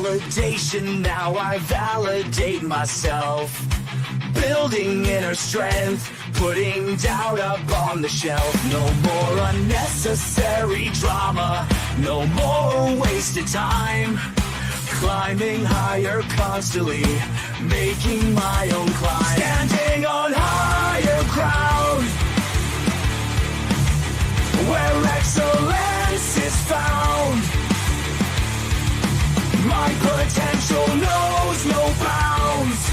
validation, now I validate myself. Building inner strength, putting doubt up on the shelf. No more unnecessary drama, no more wasted time. Climbing higher constantly, making my own climb. Standing on higher ground, where excellence is found. My potential knows no bounds.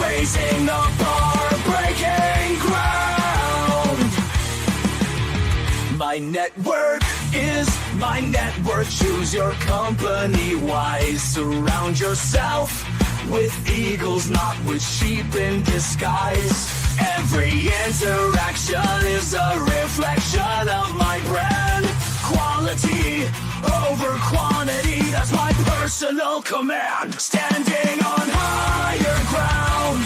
Raising the bar, breaking ground. My network is my net worth. Choose your company wise. Surround yourself with eagles, not with sheep in disguise. Every interaction is a reflection of my brand. Quality over quantity, that's my personal command. Standing on higher ground,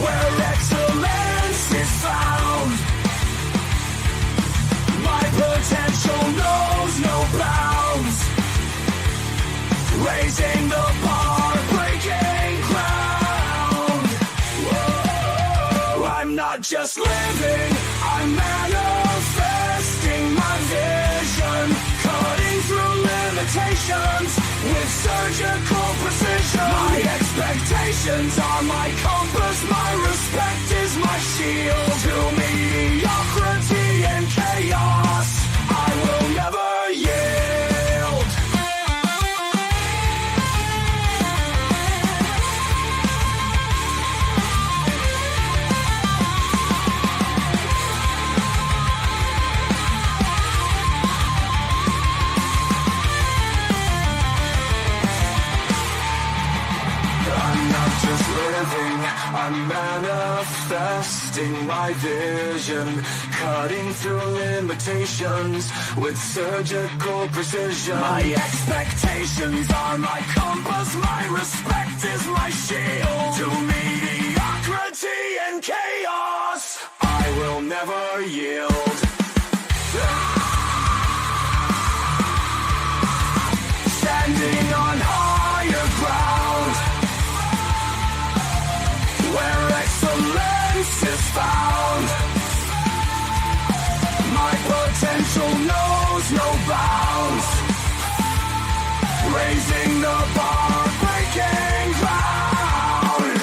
where excellence is found. My potential knows no bounds. Raising the bar, breaking ground. Whoa, I'm not just living, I'm manifesting my vision. Cutting through limitations with surgical precision. My expectations are my compass, my respect is my shield. To mediocrity and chaos, I will never yield. I'm manifesting my vision, cutting through limitations with surgical precision. My expectations are my compass, my respect is my shield. To mediocrity and chaos, I will never yield. Standing on higher ground, where excellence is found. My potential knows no bounds. Raising the bar, breaking ground.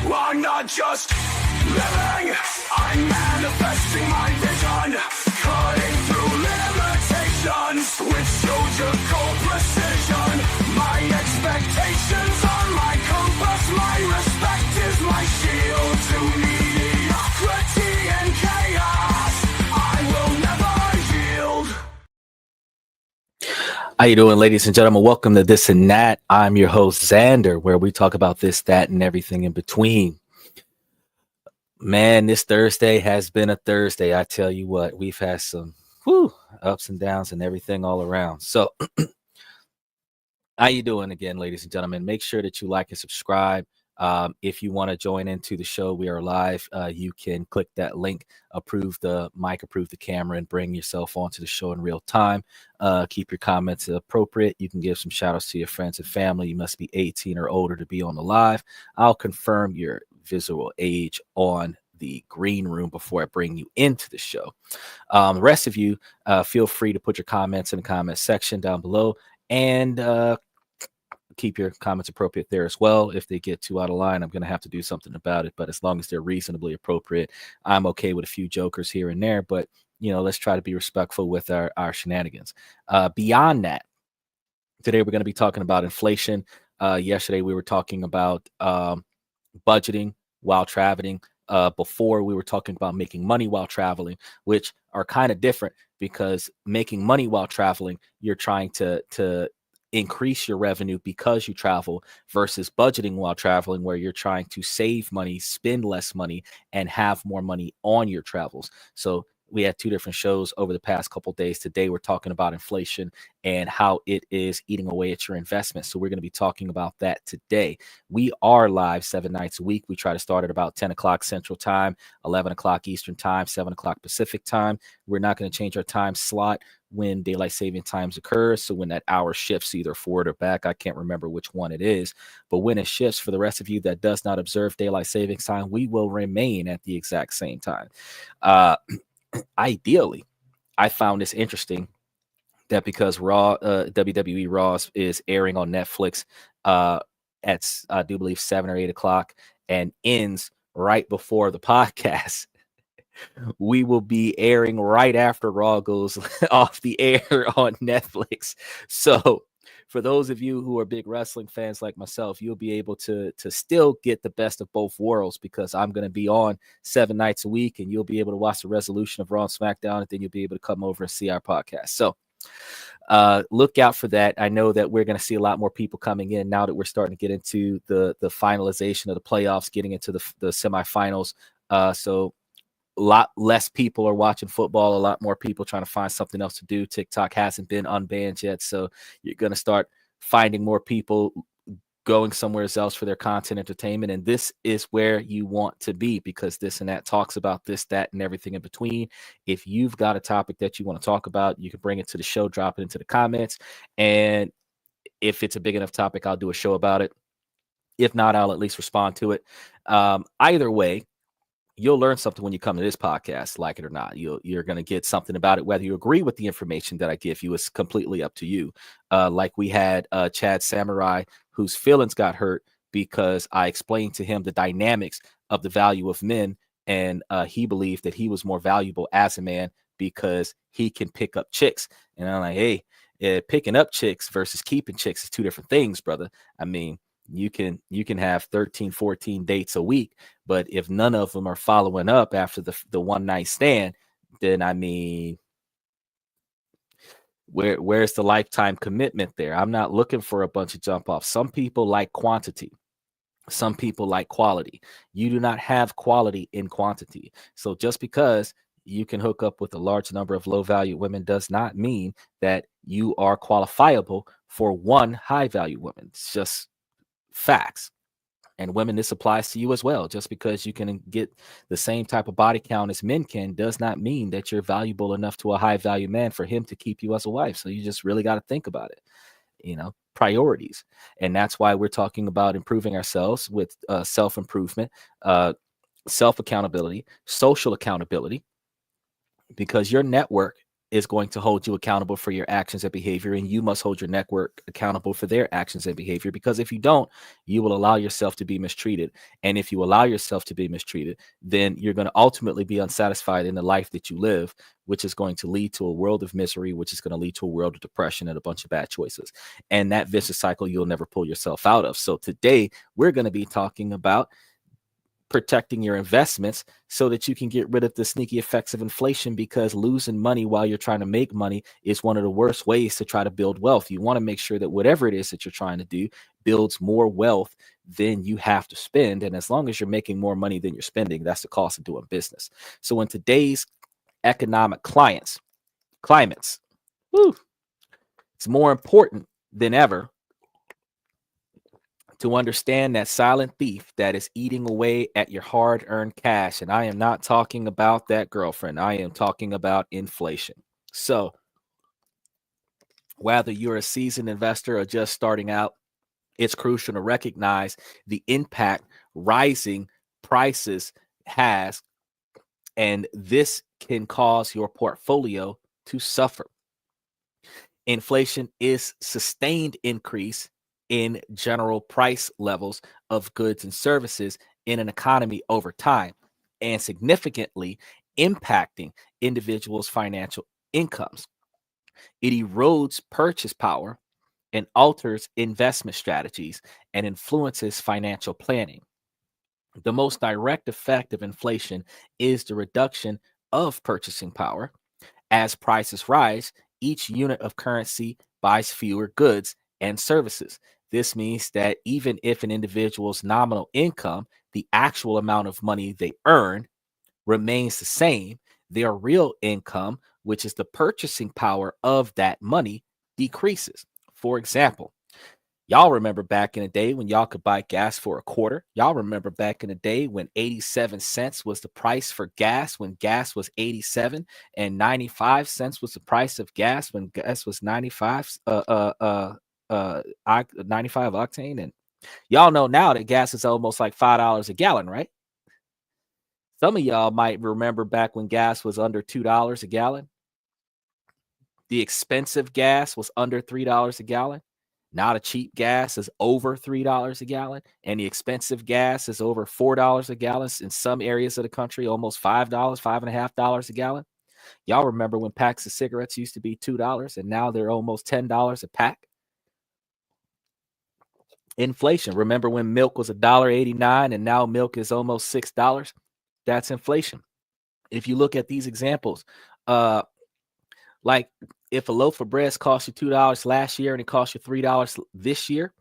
I'm not just living, I'm manifesting my vision. Cutting through limitations with surgical precision. My expectations are my compass, my respect is my shield. To mediocrity and chaos, I will never yield. How you doing, ladies and gentlemen? Welcome to This and That. I'm your host, Xander, where we talk about this, that, and everything in between. Man, this Thursday has been a Thursday. I tell you what, we've had some ups and downs and everything all around. So how you doing again, ladies and gentlemen? Make sure that you like and subscribe. If you want to join into the show, we are live. You can click that link, approve the mic, approve the camera, and bring yourself onto the show in real time. Keep your comments appropriate. You can give some shout outs to your friends and family. You must be 18 or older to be on the live. I'll confirm your visual age on the green room before I bring you into the show. The rest of you, feel free to put your comments in the comment section down below, and keep your comments appropriate there as well. If they get too out of line, I'm going to have to do something about it. But as long as they're reasonably appropriate, I'm okay with a few jokers here and there. But, you know, let's try to be respectful with our shenanigans. Beyond that, today we're going to be talking about inflation. Yesterday we were talking about budgeting while traveling. Before we were talking about making money while traveling, which are kind of different, because making money while traveling, you're trying to increase your revenue because you travel, versus budgeting while traveling, where you're trying to save money, spend less money, and have more money on your travels. So We had two different shows over the past couple of days. Today, we're talking about inflation and how it is eating away at your investment. So we're going to be talking about that today. We are live 7 nights a week. We try to start at about 10 o'clock Central Time, 11 o'clock Eastern Time, 7 o'clock Pacific Time. We're not going to change our time slot when daylight saving times occurs. So when that hour shifts either forward or back, I can't remember which one it is. But when it shifts, for the rest of you that does not observe daylight savings time, we will remain at the exact same time. Ideally, I found this interesting that because WWE Raw is airing on Netflix at, I do believe, 7 or 8 o'clock and ends right before the podcast, we will be airing right after Raw goes off the air on Netflix. So for those of you who are big wrestling fans like myself, you'll be able to still get the best of both worlds, because I'm going to be on 7 nights a week and you'll be able to watch the resolution of Raw and SmackDown, and then you'll be able to come over and see our podcast. So look out for that. I know that we're going to see a lot more people coming in now that we're starting to get into the finalization of the playoffs, getting into the semifinals. So a lot less people are watching football, a lot more people trying to find something else to do. TikTok hasn't been unbanned yet, so you're going to start finding more people going somewhere else for their content entertainment. And this is where you want to be, because This and That talks about this, that, and everything in between. If you've got a topic that you want to talk about, you can bring it to the show, drop it into the comments. And if it's a big enough topic, I'll do a show about it. If not, I'll at least respond to it. Either way, you'll learn something when you come to this podcast, like it or not. You're going to get something about it. Whether you agree with the information that I give you is completely up to you. Like we had Chad Samurai, whose feelings got hurt because I explained to him the dynamics of the value of men. And he believed that he was more valuable as a man because he can pick up chicks. And I'm like, hey, picking up chicks versus keeping chicks is two different things, brother. I mean, you can have 13, 14 dates a week, but if none of them are following up after the one night stand, then I mean, where's the lifetime commitment there? I'm not looking for a bunch of jump offs. Some people like quantity. Some people like quality. You do not have quality in quantity. So just because you can hook up with a large number of low value women does not mean that you are qualifiable for one high value woman. It's just facts. And women, this applies to you as well. Just because you can get the same type of body count as men can does not mean that you're valuable enough to a high value man for him to keep you as a wife. So you just really got to think about it, priorities. And that's why we're talking about improving ourselves with self-improvement, self-accountability, social accountability, because your network is going to hold you accountable for your actions and behavior, and you must hold your network accountable for their actions and behavior, because if you don't, you will allow yourself to be mistreated. And if you allow yourself to be mistreated, then you're going to ultimately be unsatisfied in the life that you live, which is going to lead to a world of misery, which is going to lead to a world of depression and a bunch of bad choices. And that vicious cycle you'll never pull yourself out of. So today we're going to be talking about protecting your investments so that you can get rid of the sneaky effects of inflation, because losing money while you're trying to make money is one of the worst ways to try to build wealth. You want to make sure that whatever it is that you're trying to do builds more wealth than you have to spend. And as long as you're making more money than you're spending, that's the cost of doing business. So in today's economic climates, it's more important than ever to understand that silent thief that is eating away at your hard-earned cash. And I am not talking about that girlfriend. I am talking about inflation. So whether you're a seasoned investor or just starting out, it's crucial to recognize the impact rising prices has, and this can cause your portfolio to suffer. Inflation is sustained increase in general price levels of goods and services in an economy over time, and significantly impacting individuals' financial incomes. It erodes purchase power and alters investment strategies and influences financial planning. The most direct effect of inflation is the reduction of purchasing power. As prices rise, each unit of currency buys fewer goods and services. This means that even if an individual's nominal income, the actual amount of money they earn, remains the same, their real income, which is the purchasing power of that money, decreases. For example, y'all remember back in the day when y'all could buy gas for a quarter? Y'all remember back in the day when 87 cents was the price for gas when gas was 87, and 95 cents was the price of gas when gas was 95 95 octane. And y'all know now that gas is almost like $5 a gallon, right? Some of y'all might remember back when gas was under $2 a gallon. The expensive gas was under $3 a gallon. Now the cheap gas is over $3 a gallon, and the expensive gas is over $4 a gallon. In some areas of the country, almost $5, $5.50 a gallon. Y'all remember when packs of cigarettes used to be $2, and now they're almost $10 a pack? Inflation. Remember when milk was $1.89 and now milk is almost $6? That's inflation. If you look at these examples, like if a loaf of bread cost you $2 last year and it cost you $3 this year,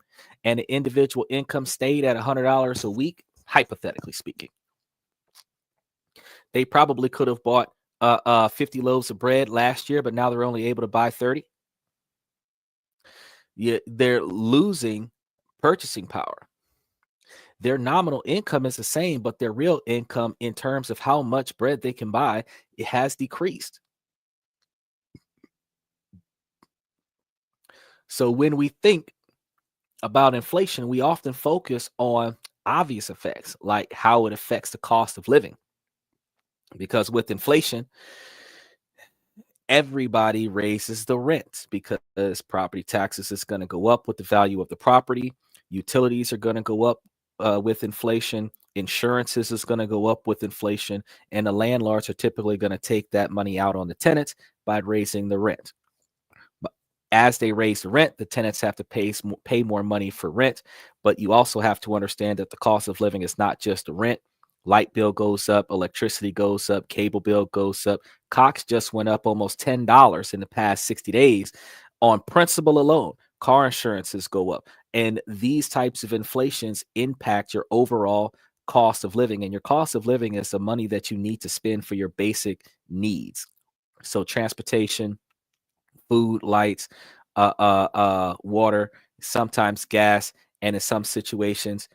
and the individual income stayed at $100 a week, hypothetically speaking, they probably could have bought 50 loaves of bread last year, but now they're only able to buy 30. Yeah, they're losing purchasing power. Their nominal income is the same, but their real income in terms of how much bread they can buy, it has decreased. So when we think about inflation, we often focus on obvious effects, like how it affects the cost of living. Because with inflation, everybody raises the rent because property taxes is going to go up with the value of the property. Utilities are going to go up with inflation. Insurances is going to go up with inflation. And the landlords are typically going to take that money out on the tenants by raising the rent. As they raise the rent, the tenants have to pay more money for rent. But you also have to understand that the cost of living is not just the rent. Light bill goes up, electricity goes up, cable bill goes up. Cox just went up almost $10 in the past 60 days on principal alone. Car insurances go up. And these types of inflations impact your overall cost of living. And your cost of living is the money that you need to spend for your basic needs. So transportation, food, lights, water, sometimes gas, and in some situations,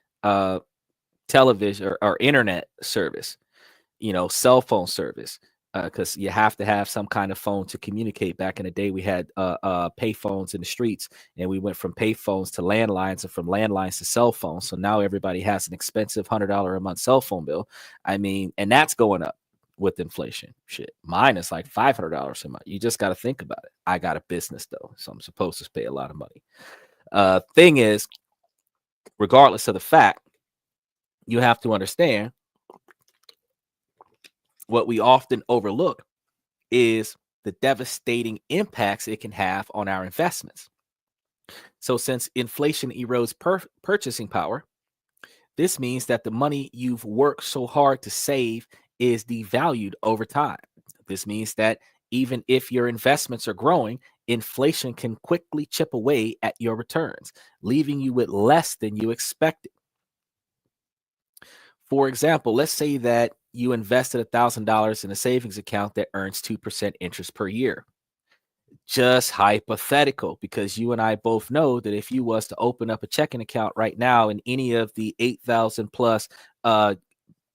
television or internet service, cell phone service, because you have to have some kind of phone to communicate. Back in the day, we had pay phones in the streets, and we went from pay phones to landlines and from landlines to cell phones. So now everybody has an expensive $100 a month cell phone bill. I mean, and that's going up with inflation. Shit, mine is like $500 a month. You just got to think about it. I got a business though, so I'm supposed to pay a lot of money. Thing is, regardless of the fact, you have to understand what we often overlook is the devastating impacts it can have on our investments. So since inflation erodes purchasing power, this means that the money you've worked so hard to save is devalued over time. This means that even if your investments are growing, inflation can quickly chip away at your returns, leaving you with less than you expected. For example, let's say that you invested $1,000 in a savings account that earns 2% interest per year. Just hypothetical, because you and I both know that if you was to open up a checking account right now in any of the 8,000 plus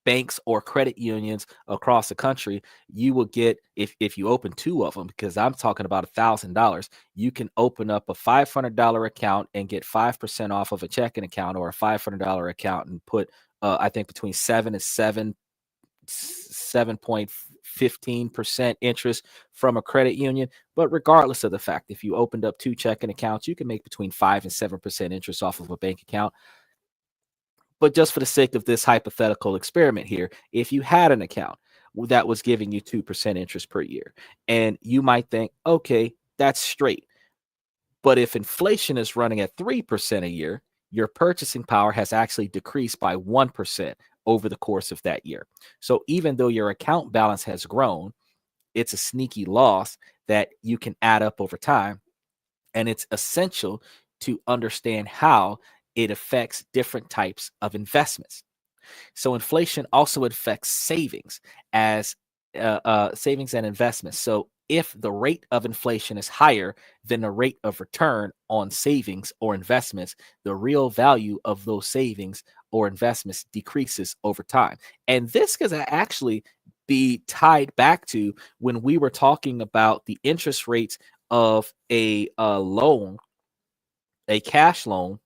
banks or credit unions across the country, you will get, if you open two of them, because I'm talking about $1,000, you can open up a $500 account and get 5% off of a checking account, or a $500 account and put I think between 7.15% interest from a credit union. But regardless of the fact, if you opened up two checking accounts, you can make between 5 and 7% interest off of a bank account. But just for the sake of this hypothetical experiment here, if you had an account that was giving you 2% interest per year, and you might think, okay, that's straight. But if inflation is running at 3% a year, your purchasing power has actually decreased by 1% over the course of that year. So even though your account balance has grown, it's a sneaky loss that you can add up over time. And it's essential to understand how it affects different types of investments. So inflation also affects savings, as savings and investments. So if the rate of inflation is higher than the rate of return on savings or investments, the real value of those savings or investments decreases over time. And this could actually be tied back to when we were talking about the interest rates of a loan, a cash loan,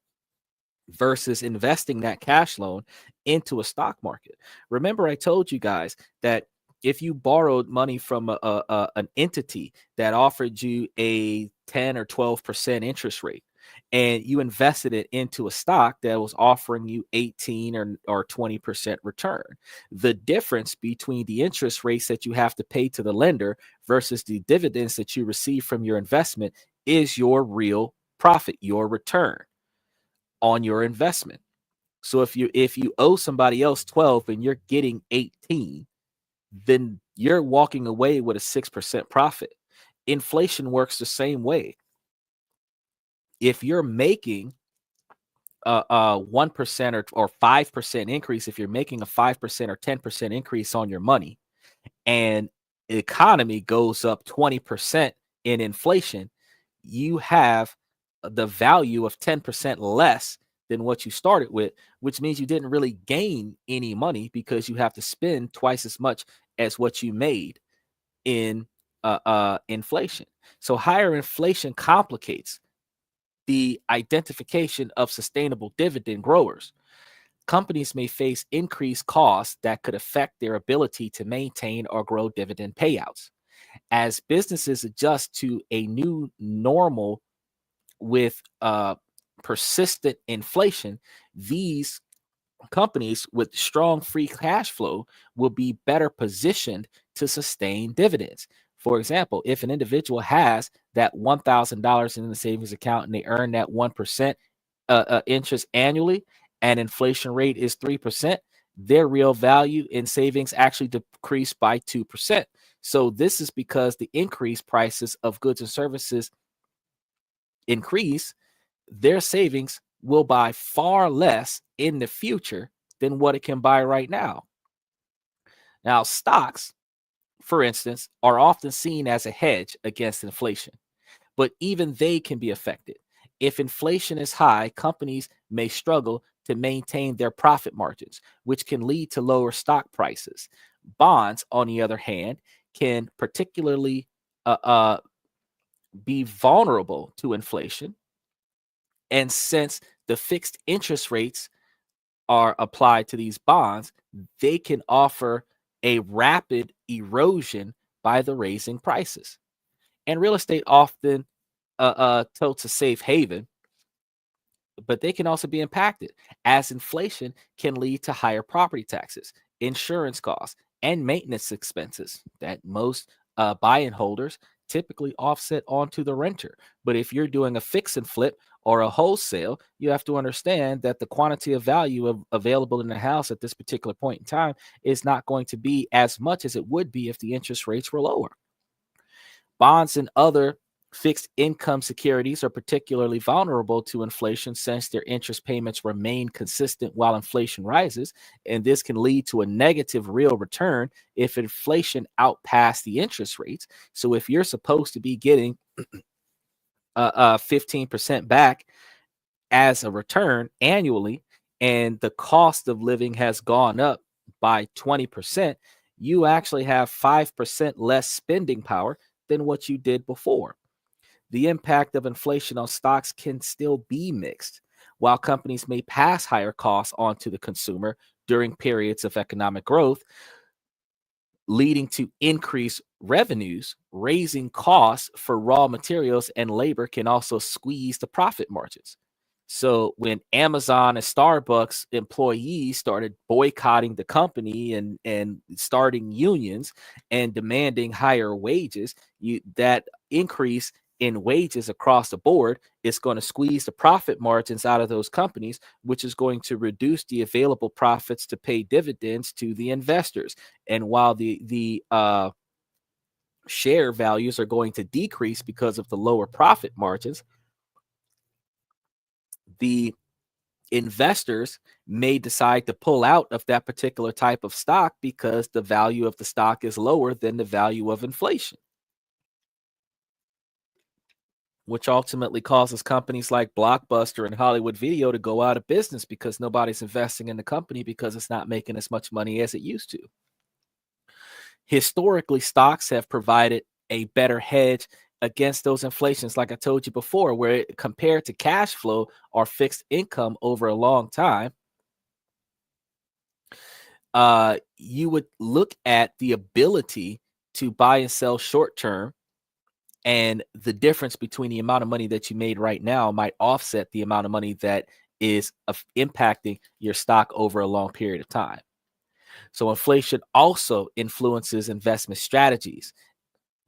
versus investing that cash loan into a stock market. Remember, I told you guys that if you borrowed money from an entity that offered you a 10 or 12% interest rate, and you invested it into a stock that was offering you 18 or 20% return, the difference between the interest rates that you have to pay to the lender versus the dividends that you receive from your investment is your real profit, your return on your investment. So if you owe somebody else 12 and you're getting 18, then you're walking away with a 6% profit. Inflation works the same way. If you're making a 1% or 5% increase, if you're making a 5% or 10% increase on your money, and the economy goes up 20% in inflation, you have the value of 10% less than what you started with, which means you didn't really gain any money because you have to spend twice as much as what you made in inflation. So higher inflation complicates the identification of sustainable dividend growers. Companies may face increased costs that could affect their ability to maintain or grow dividend payouts. As businesses adjust to a new normal with persistent inflation, these companies with strong free cash flow will be better positioned to sustain dividends. For example, if an individual has that $1,000 in the savings account and they earn that 1% interest annually, and inflation rate is 3%, their real value in savings actually decreased by 2%. So this is because the increased prices of goods and services increase, their savings will buy far less in the future than what it can buy right now. Now, stocks, for instance, are often seen as a hedge against inflation, but even they can be affected. If inflation is high, companies may struggle to maintain their profit margins, which can lead to lower stock prices. Bonds, on the other hand, can particularly be vulnerable to inflation. And since the fixed interest rates are applied to these bonds, they can offer a rapid erosion by the raising prices. And real estate often totes a safe haven, but they can also be impacted as inflation can lead to higher property taxes, insurance costs, and maintenance expenses that most buy-in holders typically offset onto the renter. But if you're doing a fix and flip or a wholesale, you have to understand that the quantity of value available in the house at this particular point in time is not going to be as much as it would be if the interest rates were lower. Bonds and other fixed income securities are particularly vulnerable to inflation since their interest payments remain consistent while inflation rises, and this can lead to a negative real return if inflation outpassed the interest rates. So if you're supposed to be getting 15% back as a return annually, and the cost of living has gone up by 20%, you actually have 5% less spending power than what you did before. The impact of inflation on stocks can still be mixed. While companies may pass higher costs on to the consumer during periods of economic growth, leading to increased revenues, raising costs for raw materials and labor can also squeeze the profit margins. So when Amazon and Starbucks employees started boycotting the company and starting unions and demanding higher wages, that increase in wages across the board is going to squeeze the profit margins out of those companies, which is going to reduce the available profits to pay dividends to the investors. And while the share values are going to decrease because of the lower profit margins, the investors may decide to pull out of that particular type of stock because the value of the stock is lower than the value of inflation, which ultimately causes companies like Blockbuster and Hollywood Video to go out of business because nobody's investing in the company because it's not making as much money as it used to. Historically, stocks have provided a better hedge against those inflations, like I told you before, where compared to cash flow or fixed income over a long time, you would look at the ability to buy and sell short term, and the difference between the amount of money that you made right now might offset the amount of money that is impacting your stock over a long period of time. So inflation also influences investment strategies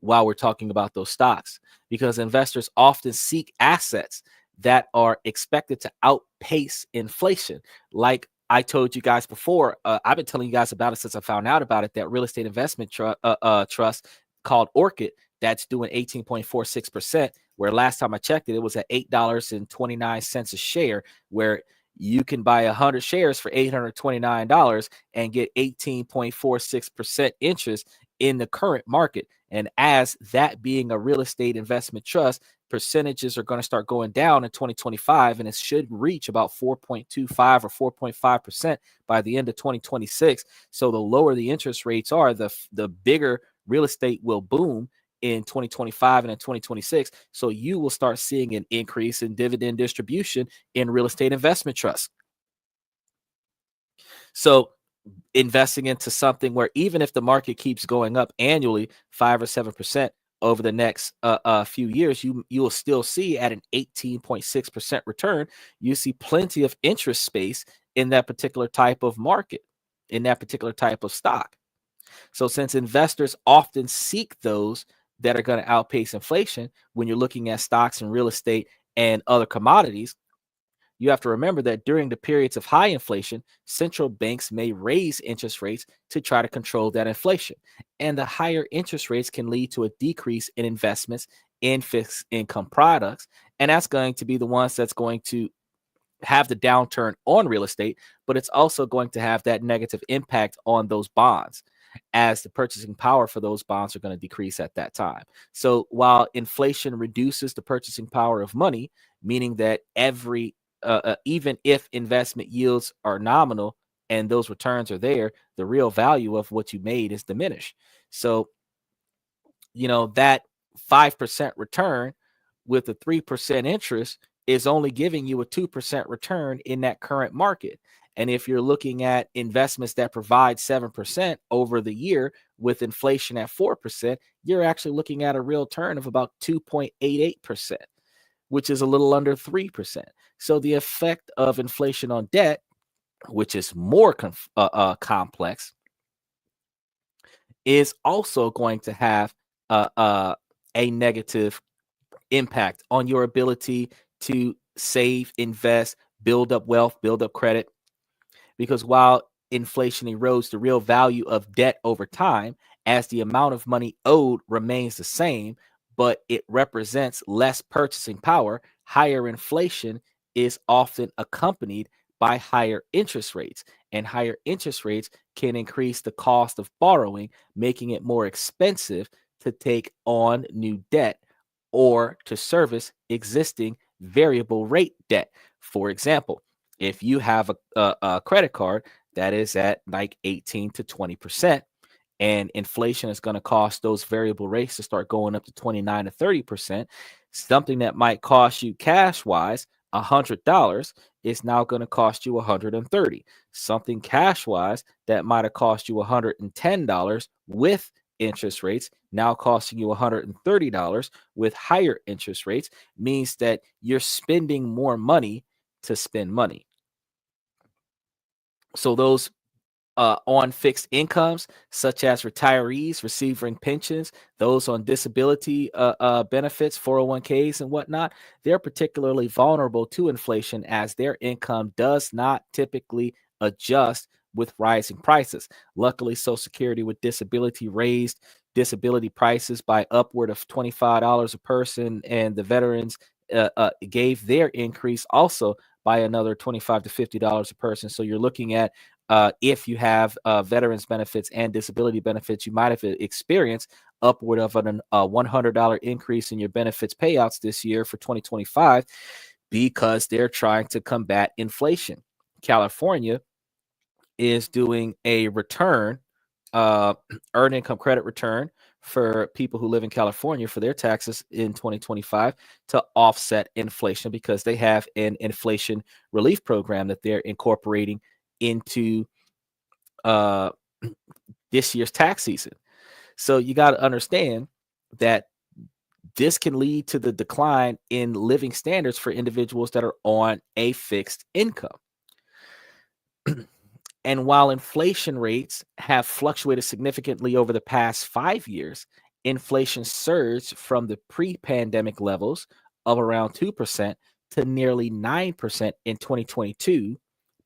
while we're talking about those stocks, because investors often seek assets that are expected to outpace inflation. Like I told you guys before, I've been telling you guys about it since I found out about it, that real estate investment trust called Orchid that's doing 18.46%, where last time I checked it, it was at $8.29 a share, where you can buy 100 shares for $829 and get 18.46% interest in the current market. And as that being a real estate investment trust, percentages are going to start going down in 2025, and it should reach about 4.25 or 4.5% by the end of 2026. So the lower the interest rates are, the bigger real estate will boom in 2025 and in 2026. So you will start seeing an increase in dividend distribution in real estate investment trusts. So investing into something where even if the market keeps going up annually 5 or 7% over the next few years, you will still see at an 18.6% return. You see plenty of interest space in that particular type of market, in that particular type of stock. So since investors often seek those that are going to outpace inflation when you're looking at stocks and real estate and other commodities, you have to remember that during the periods of high inflation, central banks may raise interest rates to try to control that inflation. And the higher interest rates can lead to a decrease in investments in fixed income products. And that's going to be the ones that's going to have the downturn on real estate, but it's also going to have that negative impact on those bonds, as the purchasing power for those bonds are going to decrease at that time. So while inflation reduces the purchasing power of money, meaning that even if investment yields are nominal and those returns are there, the real value of what you made is diminished. So, that 5% return with a 3% interest is only giving you a 2% return in that current market. And if you're looking at investments that provide 7% over the year with inflation at 4%, you're actually looking at a real return of about 2.88%, which is a little under 3%. So the effect of inflation on debt, which is more complex, is also going to have a negative impact on your ability to save, invest, build up wealth, build up credit. Because while inflation erodes the real value of debt over time, as the amount of money owed remains the same, but it represents less purchasing power, higher inflation is often accompanied by higher interest rates. And higher interest rates can increase the cost of borrowing, making it more expensive to take on new debt or to service existing variable rate debt. For example, if you have a credit card that is at like 18 to 20%, and inflation is going to cost those variable rates to start going up to 29 to 30%, something that might cost you cash wise $100 is now going to cost you $130. Something cash wise that might have cost you $110 with interest rates now costing you $130 with higher interest rates, means that you're spending more money to spend money. So those on fixed incomes, such as retirees receiving pensions, those on disability benefits, 401ks, and whatnot, they're particularly vulnerable to inflation as their income does not typically adjust with rising prices. Luckily, Social Security with disability raised disability prices by upward of $25 a person, and the veterans gave their increase also by another $25 to $50 a person. So you're looking at if you have veterans benefits and disability benefits, you might have experienced upward of a $100 increase in your benefits payouts this year for 2025 because they're trying to combat inflation. California is doing a return, earned income credit return for people who live in California for their taxes in 2025 to offset inflation because they have an inflation relief program that they're incorporating into this year's tax season. So you got to understand that this can lead to the decline in living standards for individuals that are on a fixed income. And while inflation rates have fluctuated significantly over the past 5 years, inflation surged from the pre-pandemic levels of around 2% to nearly 9% in 2022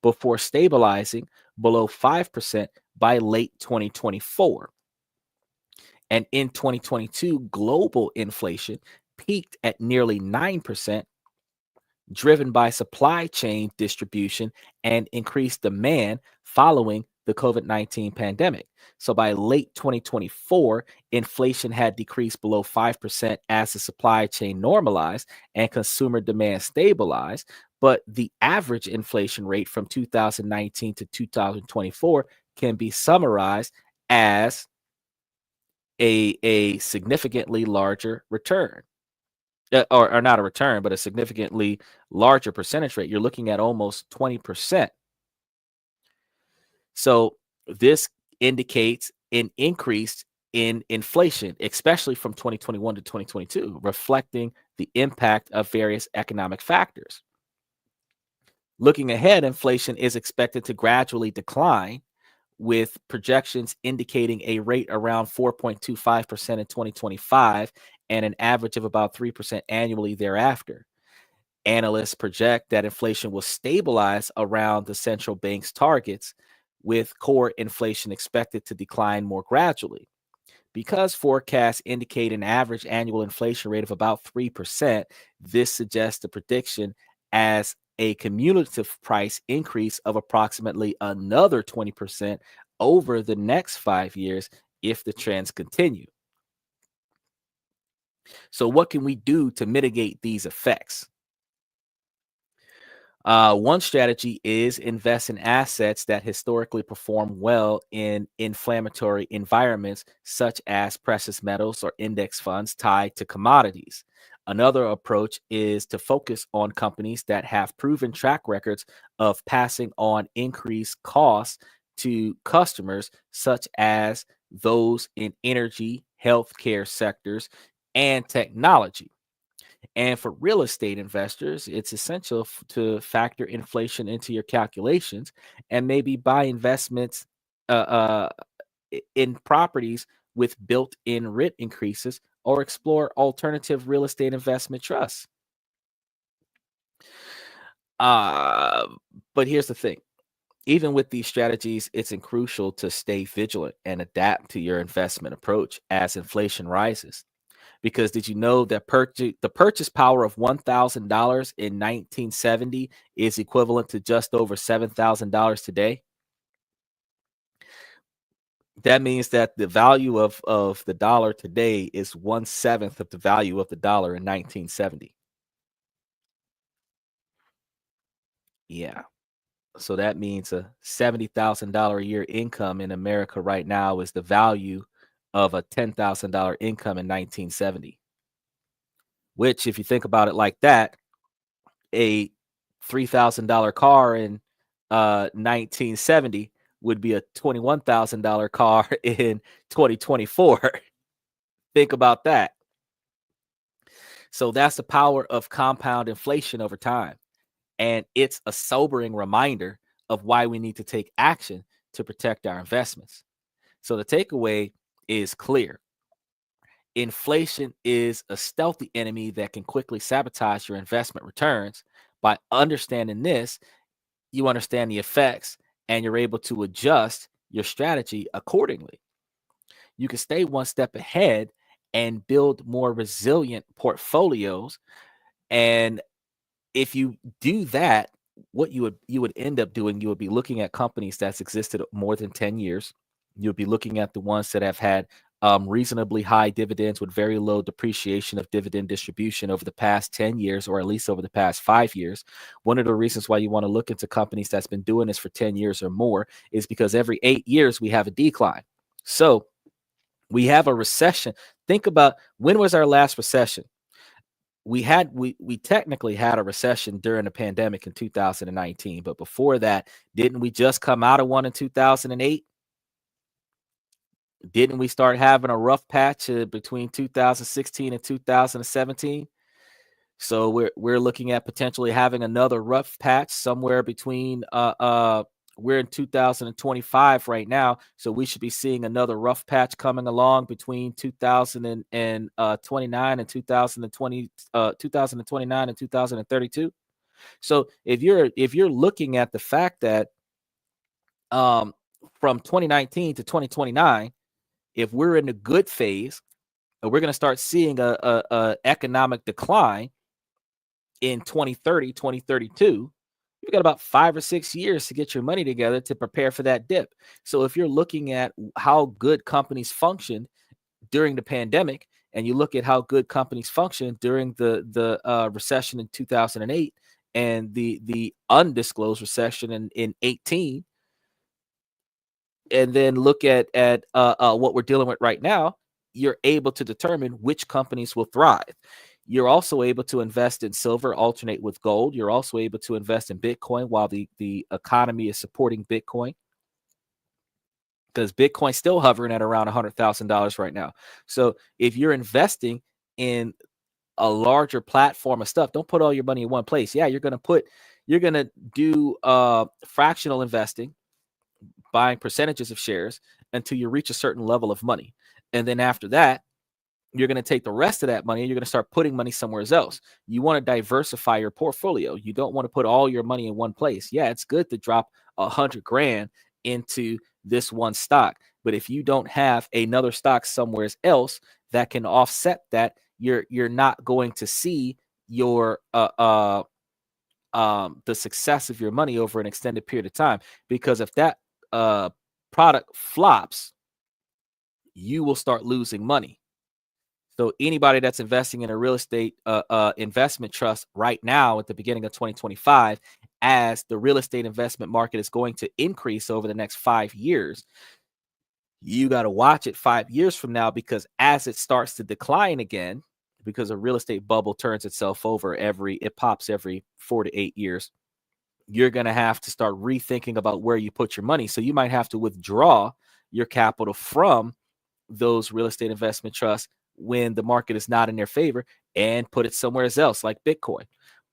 before stabilizing below 5% by late 2024. And in 2022, global inflation peaked at nearly 9%, driven by supply chain distribution and increased demand following the COVID-19 pandemic. So by late 2024, inflation had decreased below 5% as the supply chain normalized and consumer demand stabilized. But the average inflation rate from 2019 to 2024 can be summarized as a significantly larger return. Or not a return, but a significantly larger percentage rate. You're looking at almost 20%. So this indicates an increase in inflation, especially from 2021 to 2022, reflecting the impact of various economic factors. Looking ahead, inflation is expected to gradually decline, with projections indicating a rate around 4.25% in 2025 and an average of about 3% annually thereafter. Analysts project that inflation will stabilize around the central bank's targets, with core inflation expected to decline more gradually. Because forecasts indicate an average annual inflation rate of about 3%, this suggests the prediction as a cumulative price increase of approximately another 20% over the next 5 years if the trends continue. So, what can we do to mitigate these effects? One strategy is invest in assets that historically perform well in inflammatory environments, such as precious metals or index funds tied to commodities. Another approach is to focus on companies that have proven track records of passing on increased costs to customers, such as those in energy, healthcare sectors, and technology. And for real estate investors, it's essential to factor inflation into your calculations and maybe buy investments uh, uh, in properties with built in rent increases or explore alternative real estate investment trusts. Uh, but here's the thing, even with these strategies, it's crucial to stay vigilant and adapt to your investment approach as inflation rises. Because did you know that the purchase power of $1,000 in 1970 is equivalent to just over $7,000 today? That means that the value of the dollar today is 1/7 of the value of the dollar in 1970. Yeah. So that means a $70,000 a year income in America right now is the value of a $10,000 income in 1970. Which, if you think about it like that, a $3,000 car in 1970 would be a $21,000 car in 2024. Think about that. So that's the power of compound inflation over time. And it's a sobering reminder of why we need to take action to protect our investments. So the takeaway is clear. Inflation is a stealthy enemy that can quickly sabotage your investment returns. By understanding this, you understand the effects and you're able to adjust your strategy accordingly. You can stay one step ahead and build more resilient portfolios. And if you do that, what you would end up doing, you would be looking at companies that's existed more than 10 years. You'll be looking at the ones that have had reasonably high dividends with very low depreciation of dividend distribution over the past 10 years, or at least over the past 5 years. One of the reasons why you want to look into companies that's been doing this for 10 years or more is because every 8 years we have a decline. So we have a recession. Think about, when was our last recession? We technically had a recession during the pandemic in 2019, but before that, didn't we just come out of one in 2008? Didn't we start having a rough patch between 2016 and 2017? So we're looking at potentially having another rough patch somewhere between we're in 2025 right now, so we should be seeing another rough patch coming along between 2029 and 2020 2029 and 2032. So if you're looking at the fact that from 2019 to 2029, if we're in the good phase, we're going to start seeing a economic decline in 2030, 2032. You've got about 5 or 6 years to get your money together to prepare for that dip. So if you're looking at how good companies functioned during the pandemic, and you look at how good companies functioned during the recession in 2008 and the undisclosed recession in 18, and then look at what we're dealing with right now, you're able to determine which companies will thrive. You're also able to invest in silver, alternate with gold. You're also able to invest in Bitcoin while the economy is supporting Bitcoin, because Bitcoin's still hovering at around $100,000 right now. So if you're investing in a larger platform of stuff, don't put all your money in one place. Yeah, you're going to do fractional investing, buying percentages of shares until you reach a certain level of money. And then after that, you're going to take the rest of that money and you're going to start putting money somewhere else. You want to diversify your portfolio. You don't want to put all your money in one place. Yeah, it's good to drop 100 grand into this one stock, but if you don't have another stock somewhere else that can offset that, you're not going to see your the success of your money over an extended period of time. Because if that product flops, you will start losing money. So anybody that's investing in a real estate investment trust right now at the beginning of 2025, as the real estate investment market is going to increase over the next 5 years, you got to watch it 5 years from now, because as it starts to decline again, because a real estate bubble turns itself over it pops every 4 to 8 years, you're going to have to start rethinking about where you put your money. So you might have to withdraw your capital from those real estate investment trusts when the market is not in their favor and put it somewhere else, like Bitcoin.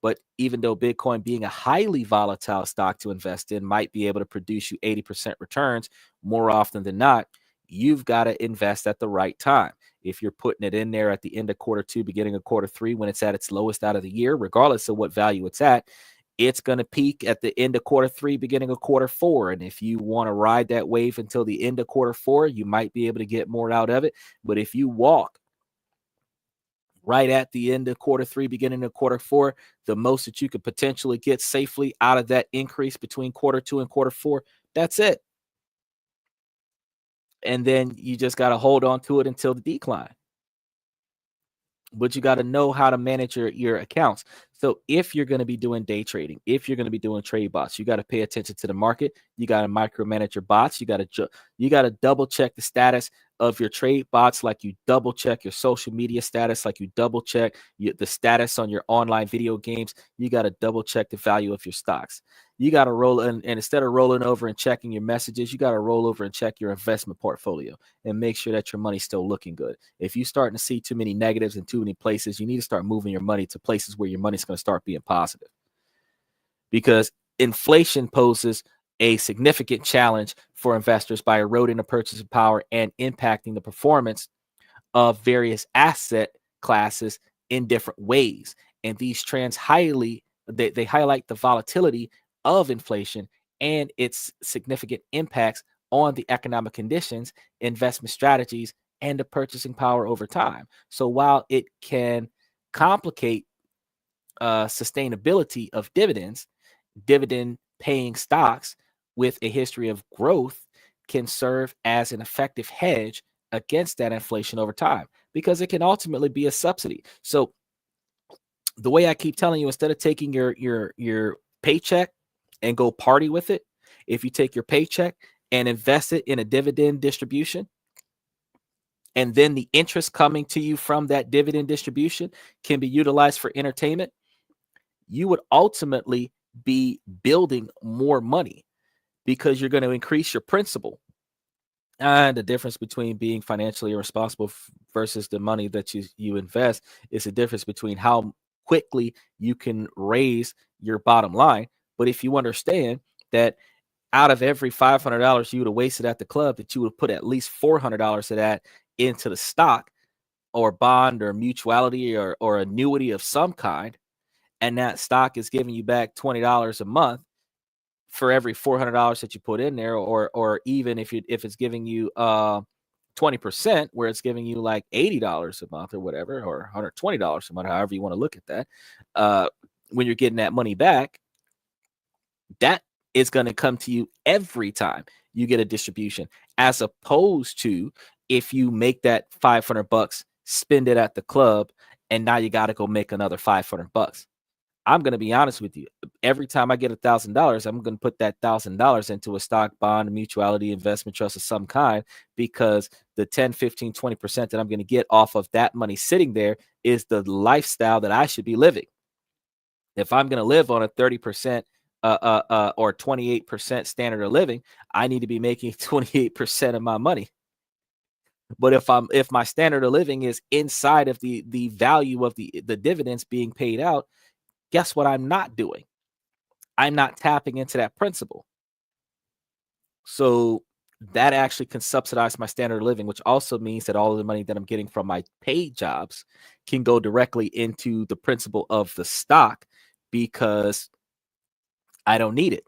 But even though Bitcoin, being a highly volatile stock to invest in, might be able to produce you 80% returns more often than not, you've got to invest at the right time. If you're putting it in there at the end of Q2, beginning of Q3, when it's at its lowest out of the year, regardless of what value it's at, it's going to peak at the end of Q3, beginning of Q4. And if you want to ride that wave until the end of Q4, you might be able to get more out of it. But if you walk right at the end of Q3, beginning of Q4, the most that you could potentially get safely out of that increase between Q2 and Q4, that's it. And then you just got to hold on to it until the decline. But you got to know how to manage your accounts. So if you're going to be doing day trading, if you're going to be doing trade bots, you got to pay attention to the market. You got to micromanage your bots. You got to double check the status of your trade bots, like you double check your social media status, like you double check the status on your online video games. You got to double check the value of your stocks. You got to roll in, and instead of rolling over and checking your messages, you got to roll over and check your investment portfolio and make sure that your money's still looking good. If you're starting to see too many negatives in too many places, you need to start moving your money to places where your money's going to start being positive, because inflation poses a significant challenge for investors by eroding the purchasing power and impacting the performance of various asset classes in different ways. And these trends they highlight the volatility of inflation and its significant impacts on the economic conditions, investment strategies, and the purchasing power over time. So while it can complicate sustainability of dividends, dividend paying stocks with a history of growth can serve as an effective hedge against that inflation over time, because it can ultimately be a subsidy. So the way I keep telling you, instead of taking your paycheck and go party with it, if you take your paycheck and invest it in a dividend distribution, and then the interest coming to you from that dividend distribution can be utilized for entertainment, you would ultimately be building more money because you're going to increase your principal. And the difference between being financially irresponsible versus the money that you invest is the difference between how quickly you can raise your bottom line. But if you understand that out of every $500 you would have wasted at the club, that you would put at least $400 of that into the stock or bond or mutuality or annuity of some kind, and that stock is giving you back $20 a month for every $400 that you put in there, or even if it's giving you 20%, where it's giving you like $80 a month or whatever, or $120 a month, however you want to look at that, when you're getting that money back, that is going to come to you every time you get a distribution, as opposed to if you make that $500, spend it at the club, and now you got to go make another $500. I'm going to be honest with you. Every time I get $1,000, I'm going to put that $1,000 into a stock, bond, mutuality, investment trust of some kind, because the 10, 15, 20% that I'm going to get off of that money sitting there is the lifestyle that I should be living. If I'm going to live on a 30% or 28% standard of living, I need to be making 28% of my money. But if my standard of living is inside of the value of the dividends being paid out, guess what I'm not doing? I'm not tapping into that principle. So that actually can subsidize my standard of living, which also means that all of the money that I'm getting from my paid jobs can go directly into the principle of the stock, because I don't need it,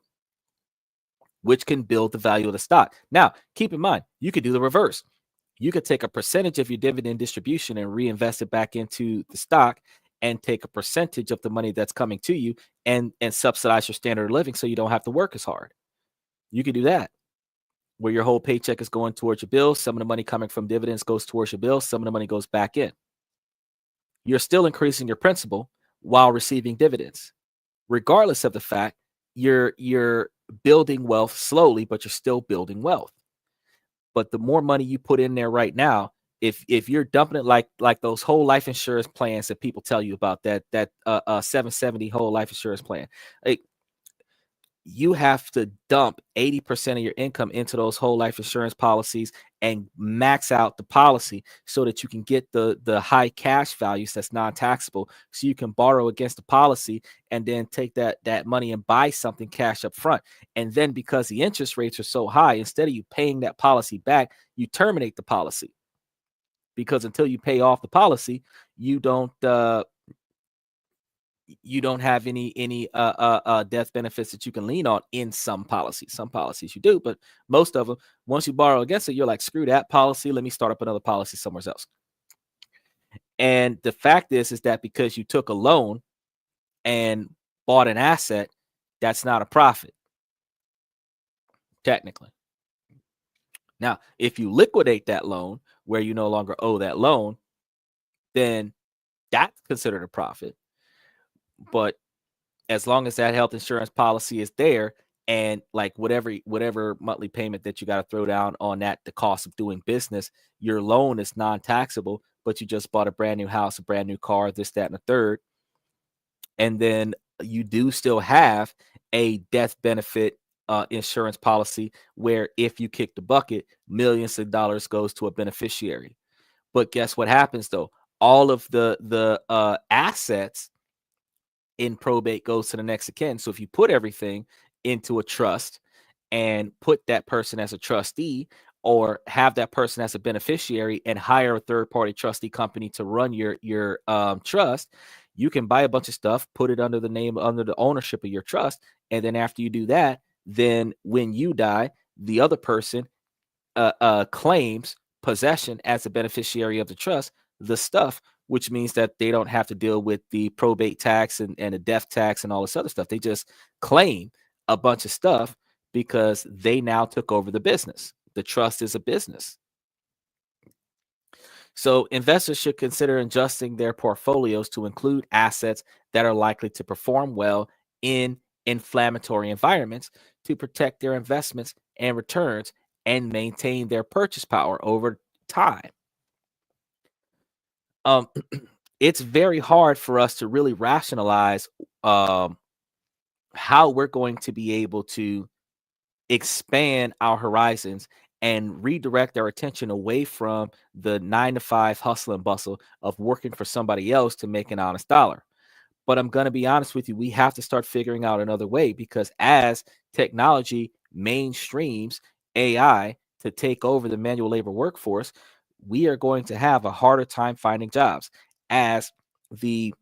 which can build the value of the stock. Now, keep in mind, you could do the reverse. You could take a percentage of your dividend distribution and reinvest it back into the stock, and take a percentage of the money that's coming to you and subsidize your standard of living, so you don't have to work as hard. You could do that, where your whole paycheck is going towards your bills. Some of the money coming from dividends goes towards your bills. Some of the money goes back in. You're still increasing your principal while receiving dividends, regardless of the fact you're building wealth slowly, but you're still building wealth. But the more money you put in there right now, if you're dumping it like those whole life insurance plans that people tell you about, that 770 whole life insurance plan, like, you have to dump 80% of your income into those whole life insurance policies and max out the policy so that you can get the high cash values that's non-taxable, so you can borrow against the policy and then take that money and buy something cash up front. And then, because the interest rates are so high, instead of you paying that policy back, you terminate the policy, because until you pay off the policy, you don't have any death benefits that you can lean on in some policies. Some policies you do, but most of them, once you borrow against it, you're like, screw that policy, let me start up another policy somewhere else. And the fact is that because you took a loan and bought an asset, that's not a profit, technically. Now, if you liquidate that loan where you no longer owe that loan, then that's considered a profit. But as long as that health insurance policy is there, and like whatever monthly payment that you got to throw down on that, the cost of doing business, your loan is non-taxable, but you just bought a brand new house, a brand new car, this, that, and a third. And then you do still have a death benefit insurance policy, where if you kick the bucket, millions of dollars goes to a beneficiary. But guess what happens though? All of the assets in probate goes to the next of kin. So if you put everything into a trust and put that person as a trustee, or have that person as a beneficiary and hire a third-party trustee company to run your trust, you can buy a bunch of stuff, put it under the ownership of your trust, and then after you do that, then when you die, the other person claims possession as a beneficiary of the trust. The stuff which means that they don't have to deal with the probate tax and the death tax and all this other stuff. They just claim a bunch of stuff because they now took over the business. The trust is a business. So investors should consider adjusting their portfolios to include assets that are likely to perform well in inflammatory environments to protect their investments and returns and maintain their purchase power over time. Um, it's very hard for us to really rationalize um, how we're going to be able to expand our horizons and redirect our attention away from the 9 to 5 hustle and bustle of working for somebody else to make an honest dollar. But I'm going to be honest with you, we have to start figuring out another way, because as technology mainstreams AI to take over the manual labor workforce, we are going to have a harder time finding jobs, as the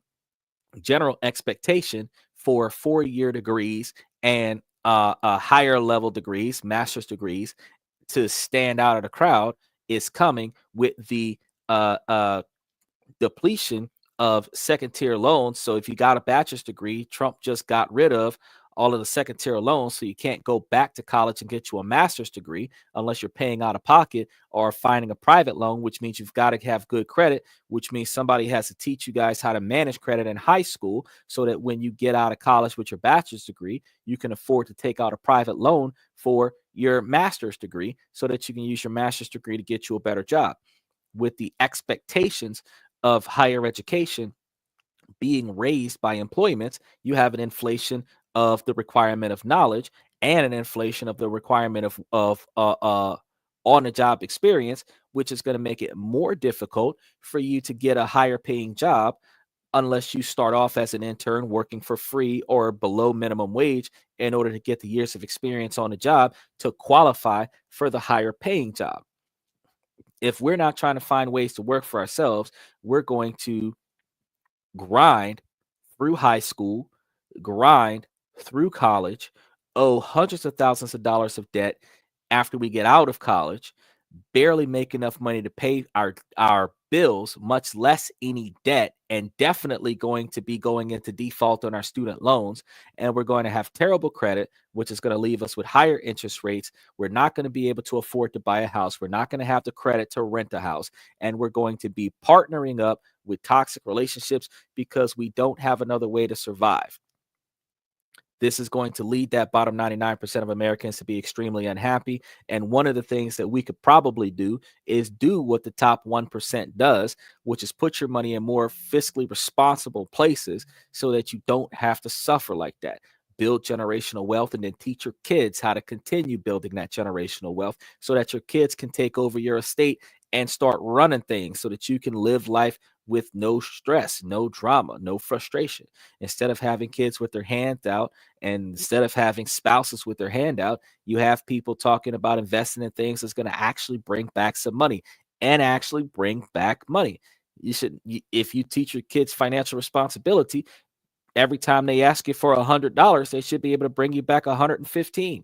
general expectation for 4-year degrees and higher level degrees, master's degrees, to stand out of the crowd is coming with the depletion of second tier loans. So if you got a bachelor's degree, Trump just got rid of all of the second tier loans. So you can't go back to college and get you a master's degree unless you're paying out of pocket or finding a private loan, which means you've got to have good credit, which means somebody has to teach you guys how to manage credit in high school so that when you get out of college with your bachelor's degree, you can afford to take out a private loan for your master's degree so that you can use your master's degree to get you a better job. With the expectations of higher education being raised by employments, you have an inflation of the requirement of knowledge and an inflation of the requirement of on the job experience, which is going to make it more difficult for you to get a higher paying job unless you start off as an intern working for free or below minimum wage in order to get the years of experience on the job to qualify for the higher paying job. If we're not trying to find ways to work for ourselves, we're going to grind through high school, grind through college, owe hundreds of thousands of dollars of debt after we get out of college, barely make enough money to pay our bills, much less any debt, and definitely going to be going into default on our student loans. And we're going to have terrible credit, which is going to leave us with higher interest rates. We're not going to be able to afford to buy a house. We're not going to have the credit to rent a house. And we're going to be partnering up with toxic relationships because we don't have another way to survive. This is going to lead that bottom 99% of Americans to be extremely unhappy. And one of the things that we could probably do is do what the top 1% does, which is put your money in more fiscally responsible places so that you don't have to suffer like that. Build generational wealth and then teach your kids how to continue building that generational wealth so that your kids can take over your estate and start running things so that you can live life with no stress, no drama, no frustration. Instead of having kids with their hands out and instead of having spouses with their hand out, you have people talking about investing in things that's going to actually bring back some money and actually bring back money. If you teach your kids financial responsibility, every time they ask you for $100, they should be able to bring you back 115.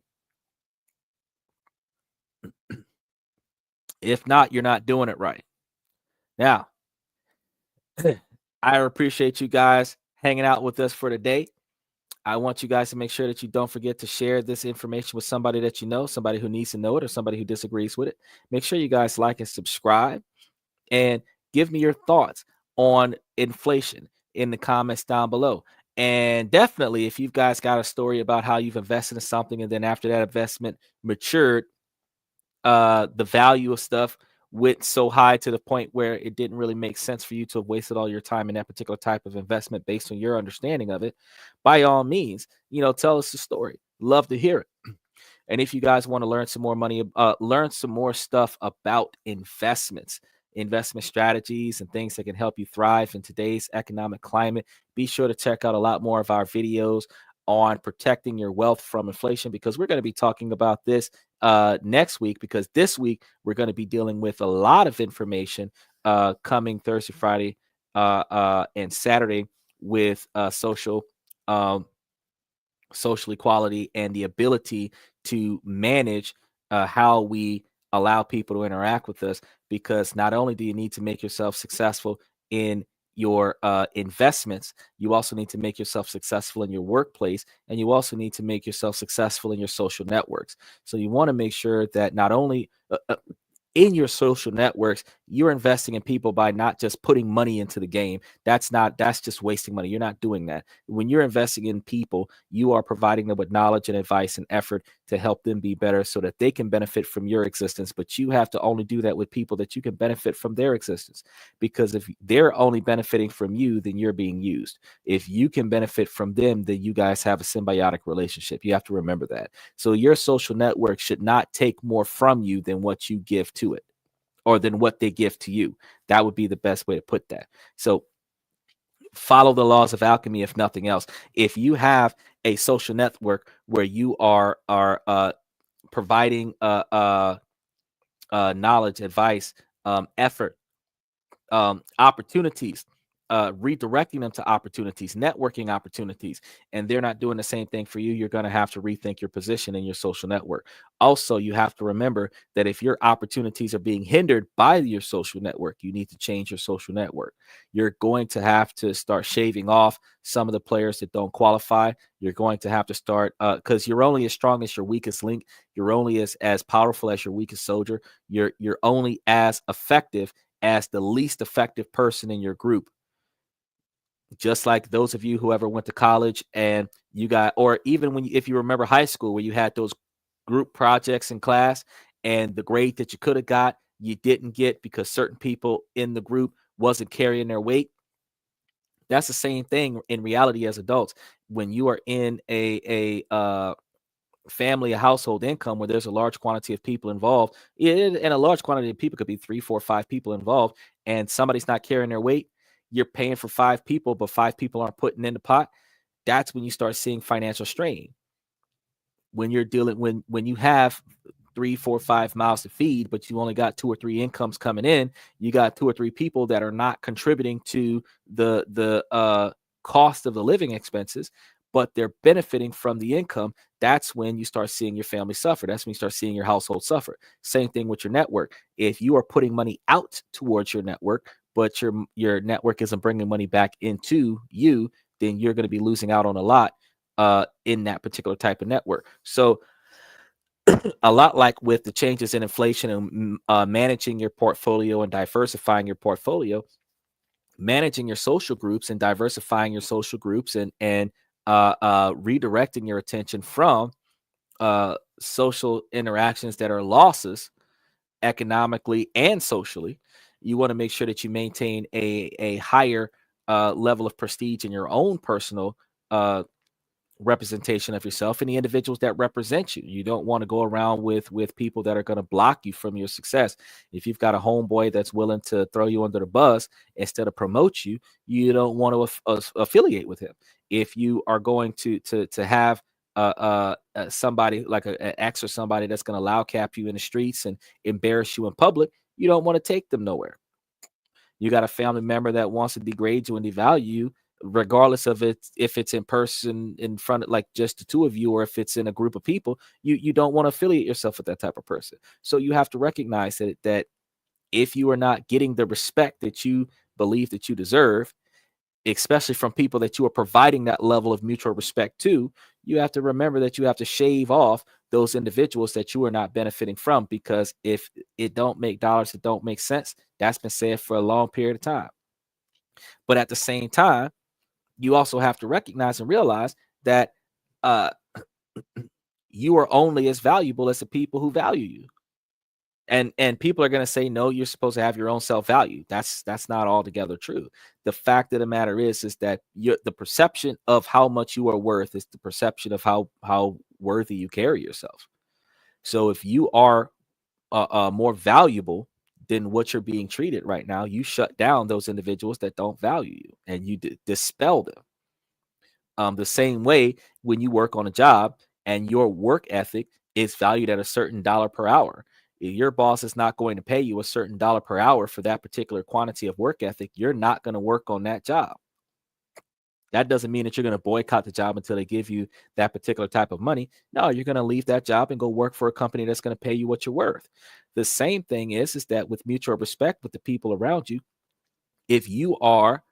If not, you're not doing it right. Now, I appreciate you guys hanging out with us for today. I want you guys to make sure that you don't forget to share this information with somebody that you know, somebody who needs to know it, or somebody who disagrees with it. Make sure you guys like and subscribe and give me your thoughts on inflation in the comments down below. And definitely, if you guys got a story about how you've invested in something and then after that investment matured, the value of stuff went so high to the point where it didn't really make sense for you to have wasted all your time in that particular type of investment based on your understanding of it, by all means, tell us the story. Love to hear it. And if you guys want to learn some more learn some more stuff about investment strategies and things that can help you thrive in today's economic climate, be sure to check out a lot more of our videos on protecting your wealth from inflation, because we're going to be talking about this next week, because this week we're going to be dealing with a lot of information coming Thursday, Friday, and Saturday with social equality and the ability to manage how we allow people to interact with us, because not only do you need to make yourself successful in your investments. You also need to make yourself successful in your workplace, and you also need to make yourself successful in your social networks. So you want to make sure that not only in your social networks, you're investing in people by not just putting money into the game. That's just wasting money. You're not doing that. When you're investing in people, you are providing them with knowledge and advice and effort to help them be better so that they can benefit from your existence. But you have to only do that with people that you can benefit from their existence. Because if they're only benefiting from you, then you're being used. If you can benefit from them, then you guys have a symbiotic relationship. You have to remember that. So your social network should not take more from you than what you give to it, or than what they give to you. That would be the best way to put that. So follow the laws of alchemy, if nothing else. If you have a social network where you are providing knowledge, advice, effort, opportunities, redirecting them to opportunities, networking opportunities, and they're not doing the same thing for you, you're going to have to rethink your position in your social network. Also, you have to remember that if your opportunities are being hindered by your social network, you need to change your social network. You're going to have to start shaving off some of the players that don't qualify. You're going to have to start because you're only as strong as your weakest link. You're only as powerful as your weakest soldier. You're only as effective as the least effective person in your group. Just like those of you who ever went to college and you got, or even if you remember high school where you had those group projects in class and the grade that you could have got, you didn't get because certain people in the group wasn't carrying their weight. That's the same thing in reality as adults. When you are in a family, a household income where there's a large quantity of people involved, and a large quantity of people could be 3, 4, 5 people involved, and somebody's not carrying their weight, you're paying for 5 people, but 5 people aren't putting in the pot. That's when you start seeing financial strain. When you're dealing, when you have 3, 4, 5 mouths to feed, but you only got 2 or 3 incomes coming in, you got 2 or 3 people that are not contributing to the cost of the living expenses, but they're benefiting from the income. That's when you start seeing your family suffer. That's when you start seeing your household suffer. Same thing with your network. If you are putting money out towards your network, but your network isn't bringing money back into you, then you're going to be losing out on a lot in that particular type of network. So a lot like with the changes in inflation and managing your portfolio and diversifying your portfolio, managing your social groups and diversifying your social groups and redirecting your attention from social interactions that are losses economically and socially. You want to make sure that you maintain a higher level of prestige in your own personal representation of yourself and the individuals that represent you. You don't want to go around with people that are going to block you from your success. If you've got a homeboy that's willing to throw you under the bus instead of promote you, you don't want to affiliate with him. If you are going to have somebody like an ex or somebody that's going to loud cap you in the streets and embarrass you in public, you don't want to take them nowhere. You got a family member that wants to degrade you and devalue you, regardless of it, if it's in person in front of like just the two of you, or if it's in a group of people, you don't want to affiliate yourself with that type of person. So you have to recognize that if you are not getting the respect that you believe that you deserve, especially from people that you are providing that level of mutual respect to, you have to remember that you have to shave off those individuals that you are not benefiting from, because if it don't make dollars, it don't make sense. That's been said for a long period of time. But at the same time, you also have to recognize and realize that uh, you are only as valuable as the people who value you. And people are going to say, no, you're supposed to have your own self-value. That's not altogether true. The fact of the matter is that the perception of how much you are worth is the perception of how worthy you carry yourself. So if you are more valuable than what you're being treated right now, you shut down those individuals that don't value you, and you dispel them. The same way when you work on a job and your work ethic is valued at a certain dollar per hour. If your boss is not going to pay you a certain dollar per hour for that particular quantity of work ethic, you're not going to work on that job. That doesn't mean that you're going to boycott the job until they give you that particular type of money. No, you're going to leave that job and go work for a company that's going to pay you what you're worth. The same thing is that with mutual respect with the people around you, If you are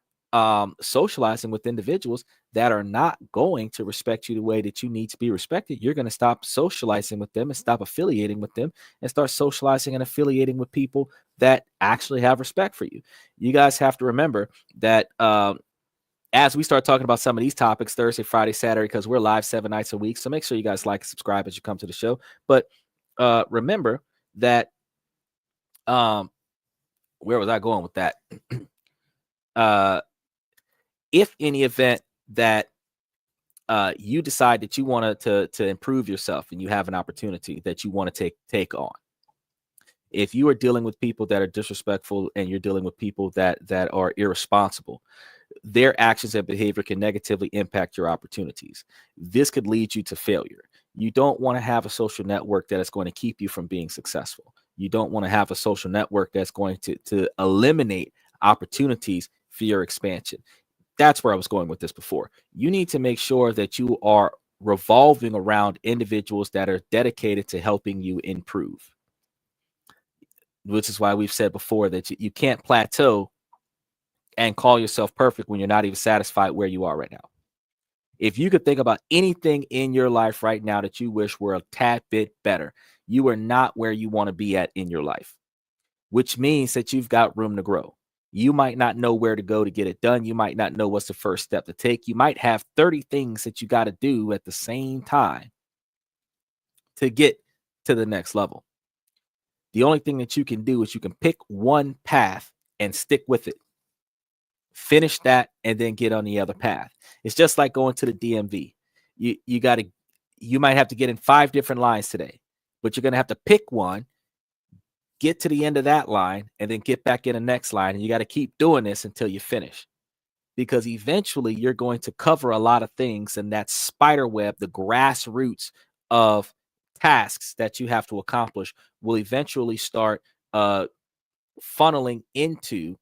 socializing with individuals that are not going to respect you the way that you need to be respected, you're going to stop socializing with them and stop affiliating with them and start socializing and affiliating with people that actually have respect for you. You guys have to remember that as we start talking about some of these topics Thursday, Friday, Saturday, because we're live 7 nights a week. So make sure you guys like and subscribe as you come to the show. But remember that where was I going with that? If in the event that you decide that you want to improve yourself and you have an opportunity that you want to take on, if you are dealing with people that are disrespectful and you're dealing with people that are irresponsible, their actions and behavior can negatively impact your opportunities. This could lead you to failure. You don't want to have a social network that is going to keep you from being successful. You don't want to have a social network that's going to eliminate opportunities for your expansion. That's where I was going with this before. You need to make sure that you are revolving around individuals that are dedicated to helping you improve, which is why we've said before that you can't plateau and call yourself perfect when you're not even satisfied where you are right now. If you could think about anything in your life right now that you wish were a tad bit better, you are not where you want to be at in your life, which means that you've got room to grow. You might not know where to go to get it done. You might not know what's the first step to take. You might have 30 things that you got to do at the same time to get to the next level. The only thing that you can do is you can pick one path and stick with it. Finish that and then get on the other path. It's just like going to the DMV. You might have to get in 5 different lines today, but you're going to have to pick one, get to the end of that line, and then get back in the next line. And you got to keep doing this until you finish, because eventually you're going to cover a lot of things, and that spider web, the grassroots of tasks that you have to accomplish, will eventually start funneling into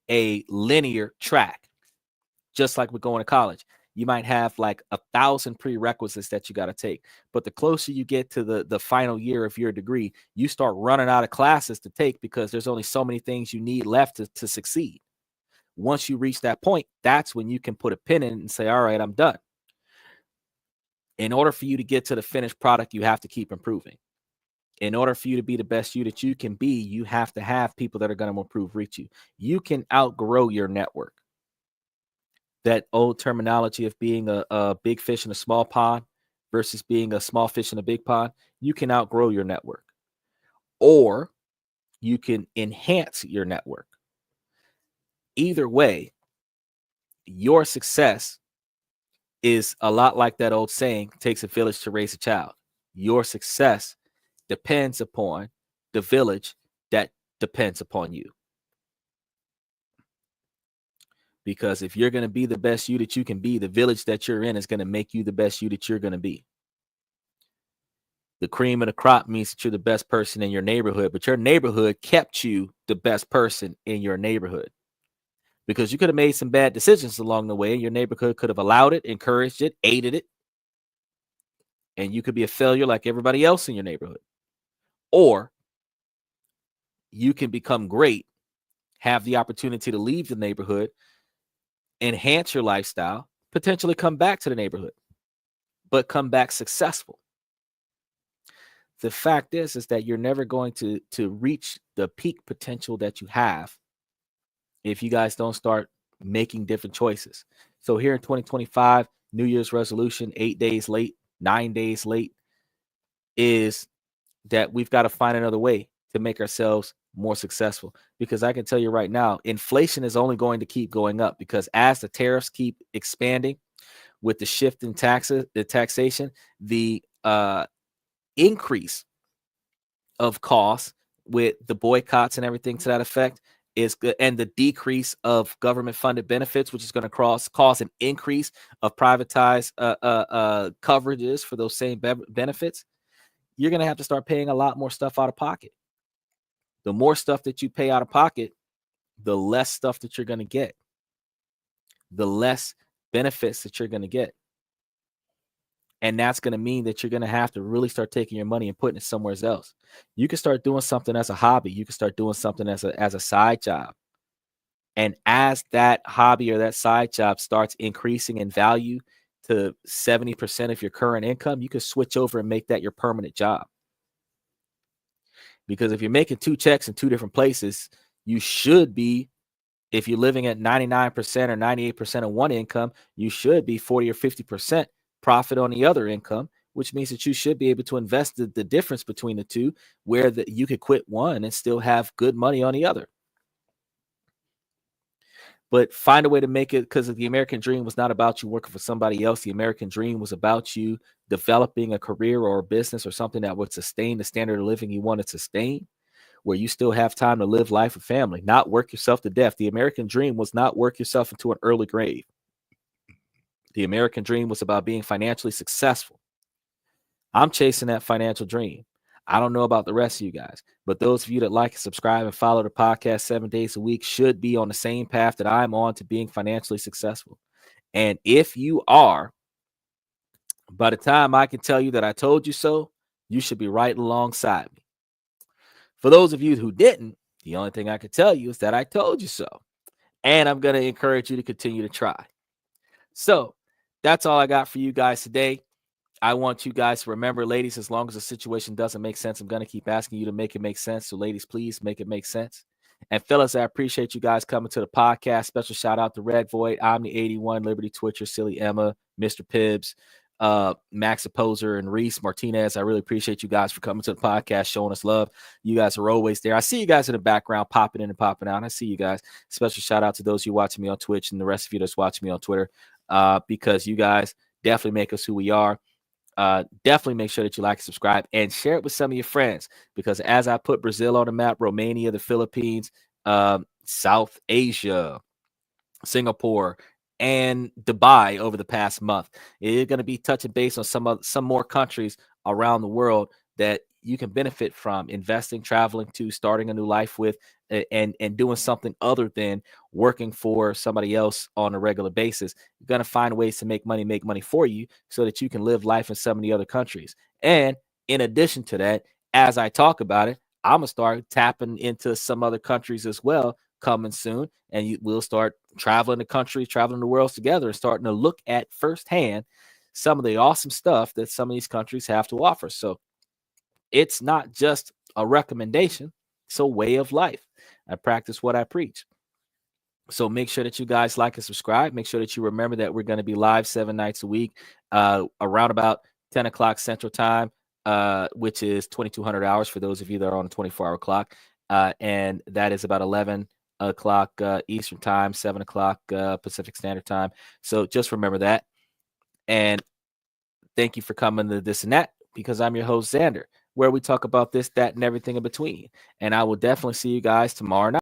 a linear track. Just like we're going to college, you might have like 1,000 prerequisites that you got to take, but the closer you get to the final year of your degree, you start running out of classes to take because there's only so many things you need left to succeed. Once you reach that point, that's when you can put a pin in and say, all right, I'm done. In order for you to get to the finished product, you have to keep improving. In order for you to be the best you that you can be, you have to have people that are going to improve, reach you. You can outgrow your network. That old terminology of being a big fish in a small pond versus being a small fish in a big pond, you can outgrow your network, or you can enhance your network. Either way, your success is a lot like that old saying, takes a village to raise a child. Your success depends upon the village that depends upon you. Because if you're going to be the best you that you can be, the village that you're in is going to make you the best you that you're going to be. The cream of the crop means that you're the best person in your neighborhood, but your neighborhood kept you the best person in your neighborhood, because you could have made some bad decisions along the way, and your neighborhood could have allowed it, encouraged it, aided it, and you could be a failure like everybody else in your neighborhood. Or you can become great, have the opportunity to leave the neighborhood, enhance your lifestyle, potentially come back to the neighborhood, but come back successful. The fact is that you're never going to reach the peak potential that you have if you guys don't start making different choices. So here in 2025, New Year's resolution, 8 days late, 9 days late, is that we've got to find another way to make ourselves more successful. Because I can tell you right now, inflation is only going to keep going up, because as the tariffs keep expanding with the shift in taxes, the taxation, the increase of costs with the boycotts and everything to that effect is good, and the decrease of government funded benefits, which is going to cause an increase of privatized coverages for those same benefits. You're going to have to start paying a lot more stuff out of pocket. The more stuff that you pay out of pocket, the less stuff that you're going to get, the less benefits that you're going to get. And that's going to mean that you're going to have to really start taking your money and putting it somewhere else. You can start doing something as a hobby. You can start doing something as a side job. And as that hobby or that side job starts increasing in value to 70% of your current income, you can switch over and make that your permanent job. Because if you're making 2 checks in 2 different places, you should be, if you're living at 99% or 98% of one income, you should be 40 or 50% profit on the other income, which means that you should be able to invest the difference between the two, where you could quit one and still have good money on the other. But find a way to make it, because the American dream was not about you working for somebody else. The American dream was about you developing a career or a business or something that would sustain the standard of living you want to sustain, where you still have time to live life with family, not work yourself to death. The American dream was not work yourself into an early grave. The American dream was about being financially successful. I'm chasing that financial dream. I don't know about the rest of you guys, but those of you that like and subscribe and follow the podcast 7 days a week should be on the same path that I'm on to being financially successful. And if you are, by the time I can tell you that I told you so, you should be right alongside me. For those of you who didn't, the only thing I can tell you is that I told you so. And I'm going to encourage you to continue to try. So that's all I got for you guys today. I want you guys to remember, ladies, as long as the situation doesn't make sense, I'm going to keep asking you to make it make sense. So ladies, please make it make sense. And fellas, I appreciate you guys coming to the podcast. Special shout out to Red Void, Omni81, Liberty Twitcher, Silly Emma, Mr. Pibbs, Max Opposer, and Reese Martinez. I really appreciate you guys for coming to the podcast, showing us love. You guys are always there. I see you guys in the background popping in and popping out. I see you guys. Special shout out to those of you watching me on Twitch and the rest of you that's watching me on Twitter, because you guys definitely make us who we are. Definitely make sure that you like and subscribe and share it with some of your friends, because as I put Brazil on the map, Romania, the Philippines, South Asia, Singapore, and Dubai over the past month, it's going to be touching base on some more countries around the world that you can benefit from investing, traveling to, starting a new life with, and doing something other than working for somebody else on a regular basis. You're going to find ways to make money for you so that you can live life in some of the other countries. And in addition to that, as I talk about it, I'm going to start tapping into some other countries as well coming soon. And we'll start traveling the country, traveling the world together, and starting to look at firsthand some of the awesome stuff that some of these countries have to offer. So it's not just a recommendation, it's a way of life. I practice what I preach. So make sure that you guys like and subscribe. Make sure that you remember that we're going to be live 7 nights a week, around about 10 o'clock Central Time, which is 2200 hours for those of you that are on a 24-hour clock. And that is about 11 o'clock Eastern Time, 7 o'clock Pacific Standard Time. So just remember that. And thank you for coming to This and That, because I'm your host, Xander, where we talk about this, that, and everything in between. And I will definitely see you guys tomorrow night.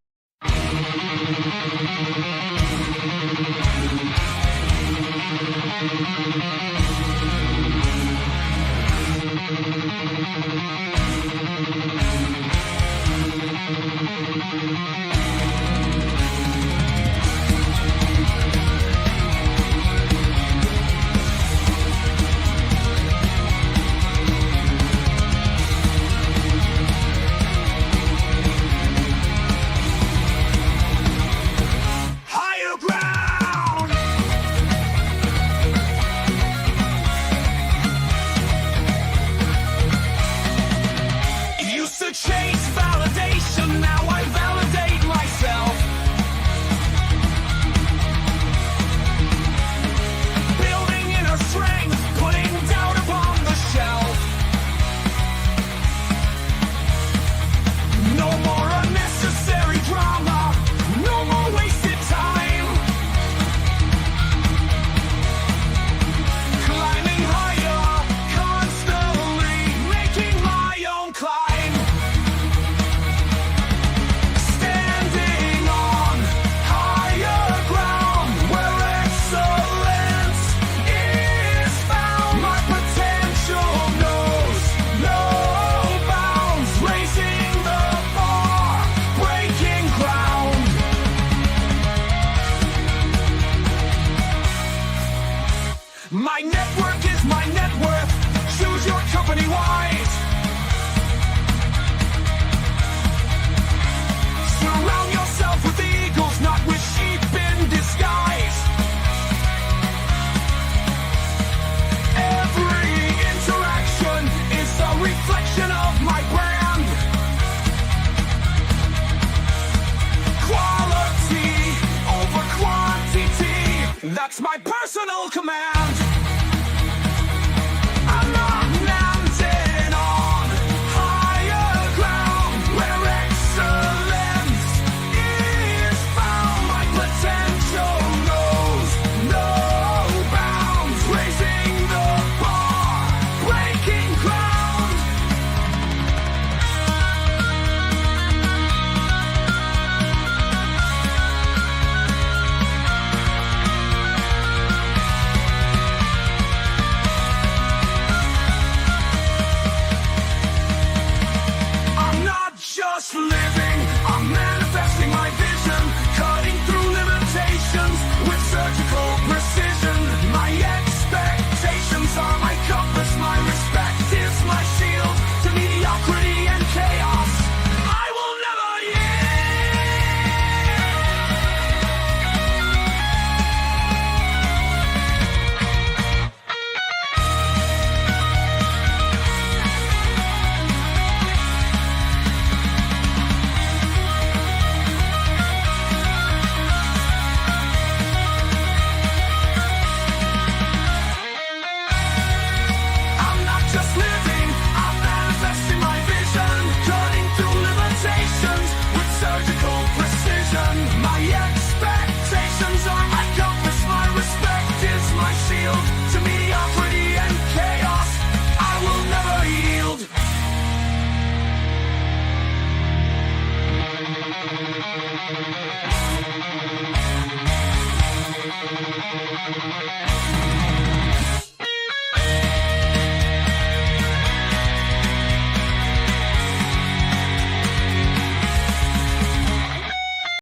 Higher ground. Used to chase validation, now I validate myself. Building inner strength, putting doubt upon the shelf. No more unnecessary drama, no more wasted time. Climbing higher, constantly making my own climb. Standing on higher ground where excellence is found. My potential knows no bounds, raising the bar, breaking ground. My network is my net worth. Choose your company wise. Surround yourself with eagles, not with That's my personal command.